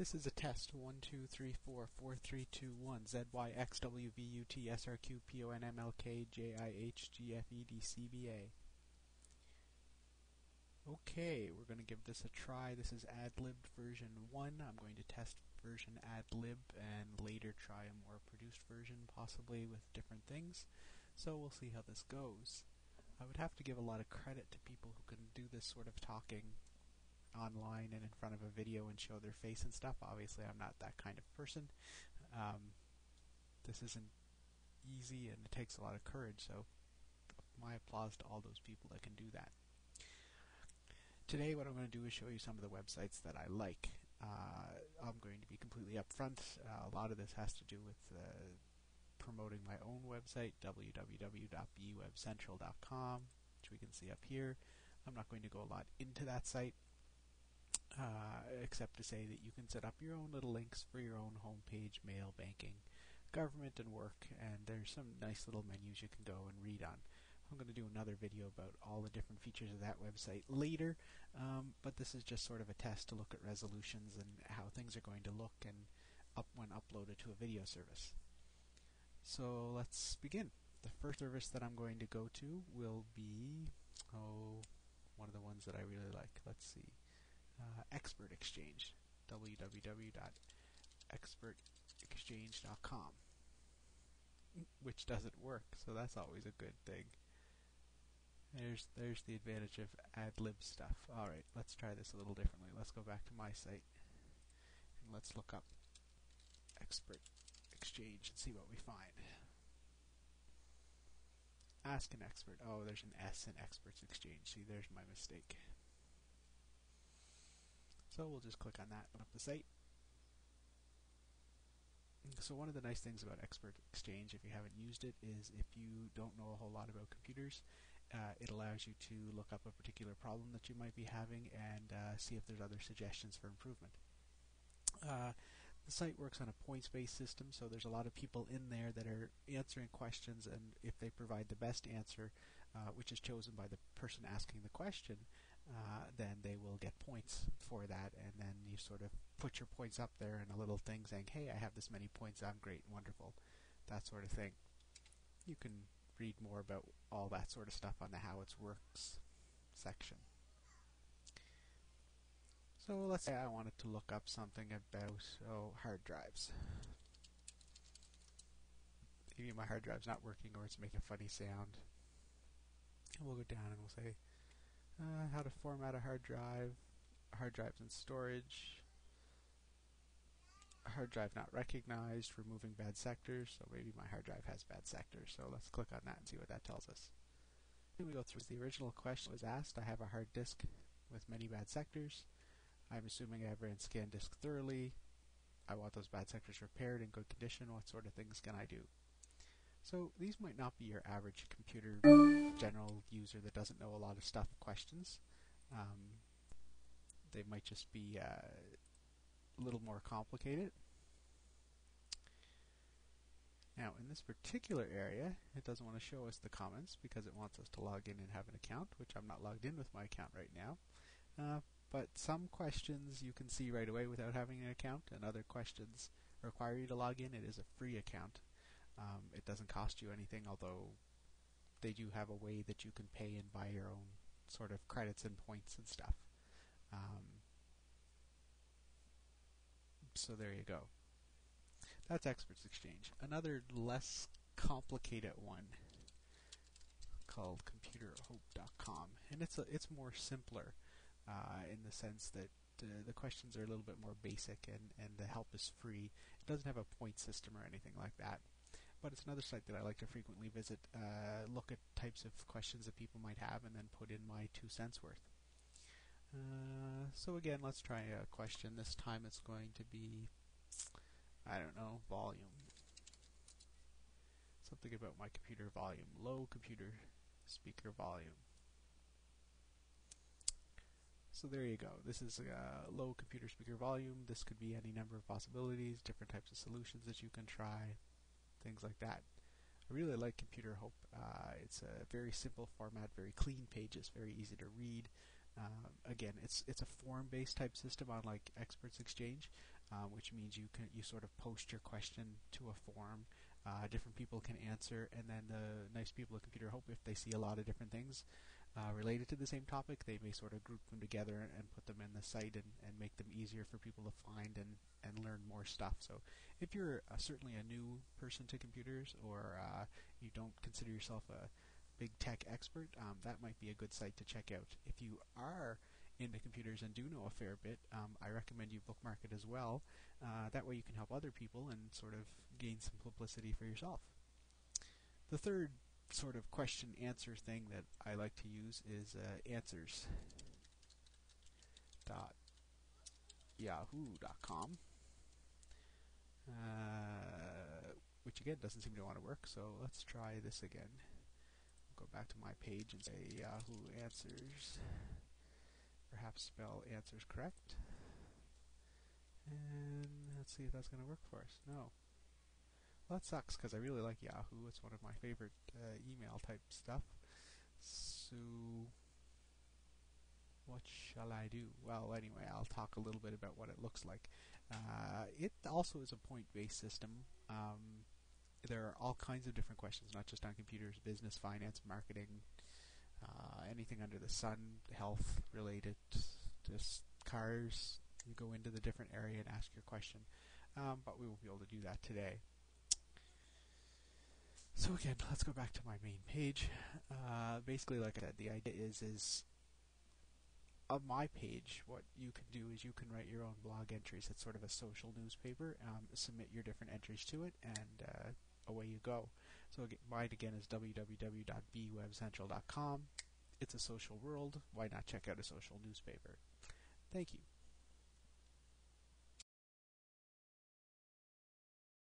This is a test 1, 2, 3, 4, 4, 3, 2, 1, ZYXWVUTSRQPONMLKJIHGFEDCBA. Okay, we're going to give this a try. This is AdLib version 1. I'm going to test version AdLib and later try a more produced version, possibly with different things. So we'll see how this goes. I would have to give a lot of credit to people who can do this sort of talking online and in front of a video and show their face and stuff. Obviously, I'm not that kind of person. This isn't easy and it takes a lot of courage, so my applause to all those people that can do that. Today what I'm going to do is show you some of the websites that I like. I'm going to be completely upfront. A lot of this has to do with promoting my own website, www.bewebcentral.com, which we can see up here. I'm not going to go a lot into that site, except to say that you can set up your own little links for your own homepage, mail, banking, government, and work, and there's some nice little menus you can go and read on. I'm going to do another video about all the different features of that website later, but this is just sort of a test to look at resolutions and how things are going to look and when uploaded to a video service. So let's begin. The first service that I'm going to go to will be one of the ones that I really like. Let's see. Expert Exchange, www.expertexchange.com, which doesn't work, so that's always a good thing. There's the advantage of AdLib stuff. Alright, let's try this a little differently. Let's go back to my site and let's look up Expert Exchange and see what we find. Ask an expert. Oh, there's an S in Experts Exchange. See, there's my mistake. So we'll just click on that, open up the site. So one of the nice things about Expert Exchange, if you haven't used it, is if you don't know a whole lot about computers, it allows you to look up a particular problem that you might be having and see if there's other suggestions for improvement. The site works on a points-based system, so there's a lot of people in there that are answering questions, and if they provide the best answer, which is chosen by the person asking the question, then they will get points for that, and then you sort of put your points up there in a little thing saying, hey, I have this many points, I'm great and wonderful, that sort of thing. You can read more about all that sort of stuff on the How It Works section. So let's say I wanted to look up something about hard drives. Maybe my hard drive's not working or it's making a funny sound. And we'll go down and we'll say how to format a hard drive, hard drives and storage, hard drive not recognized, removing bad sectors. So maybe my hard drive has bad sectors. So let's click on that and see what that tells us. Then we go through the original question was asked. I have a hard disk with many bad sectors. I'm assuming I have ran ScanDisk thoroughly. I want those bad sectors repaired in good condition. What sort of things can I do? So these might not be your average computer general user that doesn't know a lot of stuff questions. They might just be a little more complicated. Now in this particular area, it doesn't want to show us the comments because it wants us to log in and have an account, which I'm not logged in with my account right now. But some questions you can see right away without having an account, and other questions require you to log in. It is a free account. It doesn't cost you anything, although they do have a way that you can pay and buy your own sort of credits and points and stuff. So there you go. That's Experts Exchange. Another less complicated one called ComputerHope.com, and it's more simpler in the sense that the questions are a little bit more basic and the help is free. It doesn't have a point system or anything like that, but it's another site that I like to frequently visit, look at types of questions that people might have, and then put in my 2 cents worth. So again, let's try a question. This time it's going to be, I don't know, volume. Something about my computer volume. Low computer speaker volume. So there you go. This is low computer speaker volume. This could be any number of possibilities, different types of solutions that you can try, things like that. I really like Computer Hope. It's a very simple format, very clean pages, very easy to read. Again, it's a form-based type system, unlike Experts Exchange. which means you sort of post your question to a forum. Different people can answer, and then the nice people at Computer Hope, if they see a lot of different things related to the same topic, they may sort of group them together and put them in the site and make them easier for people to find and learn more stuff. So if you're certainly a new person to computers, or you don't consider yourself a big tech expert, that might be a good site to check out. If you are into computers and do know a fair bit, I recommend you bookmark it as well. That way you can help other people and sort of gain some publicity for yourself. The third sort of question answer thing that I like to use is answers.yahoo.com, which again doesn't seem to want to work, so let's try this again. Go back to my page and say Yahoo Answers. Perhaps spell answers correct. And let's see if that's going to work for us. No. Well, that sucks because I really like Yahoo. It's one of my favorite email type stuff. So what shall I do? Well, anyway, I'll talk a little bit about what it looks like. It also is a point-based system. There are all kinds of different questions, not just on computers, business, finance, marketing, anything under the sun, health related, just cars. You go into the different area and ask your question, but we won't be able to do that today. So again, let's go back to my main page. Basically, like I said, the idea is on my page, what you can do is you can write your own blog entries. It's sort of a social newspaper. Submit your different entries to it, and away you go. So mine again is www.bwebcentral.com. It's a social world. Why not check out a social newspaper? Thank you.